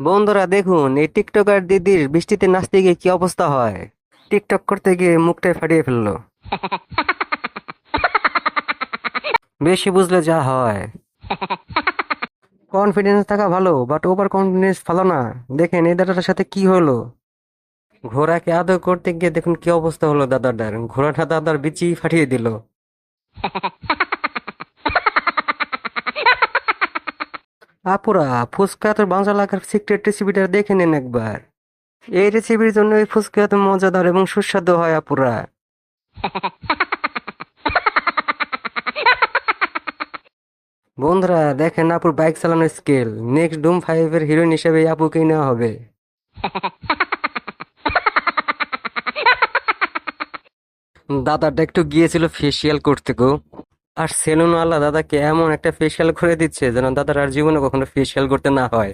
বন্ধুরা দেখুন, এই টিকটকার দিদির বৃষ্টিতে নাচতে গিয়ে কি অবস্থা হয়। টিকটক করতে গিয়ে মুখটাই ফাটিয়ে ফেললো। বেশি বুঝলে যা হয়। কনফিডেন্স থাকা ভালো, বাট ওভার কনফিডেন্স ভালো না। দেখেন এই দাদাটার সাথে কি হলো। ঘোড়াকে আদর করতে গিয়ে দেখুন কি অবস্থা হলো দাদাটার। ঘোড়াটা দাদার বিচি ফাটিয়ে দিল। আপুরা, ফুচকা তো বাংলা লাগার সিক্রেট রেসিপিটা দেখে নিন একবার। এই রেসিপির জন্য এই ফুচকা এত মজাদার এবং সুস্বাদু হয় আপুরা। বন্ধুরা দেখেন আপুর বাইক চালানোর স্কিল। নেক্সট ডুম 5 এর হিরোইন হিসেবে এই আপুকেই নেওয়া হবে। দাদাটা একটু গিয়েছিল ফেসিয়াল করতে গো। আর সেলুনওয়ালা দাদাকে এমন একটা ফেসিয়াল করে দিচ্ছে যেন দাদার আর জীবনে কখনো ফেসিয়াল করতে না হয়।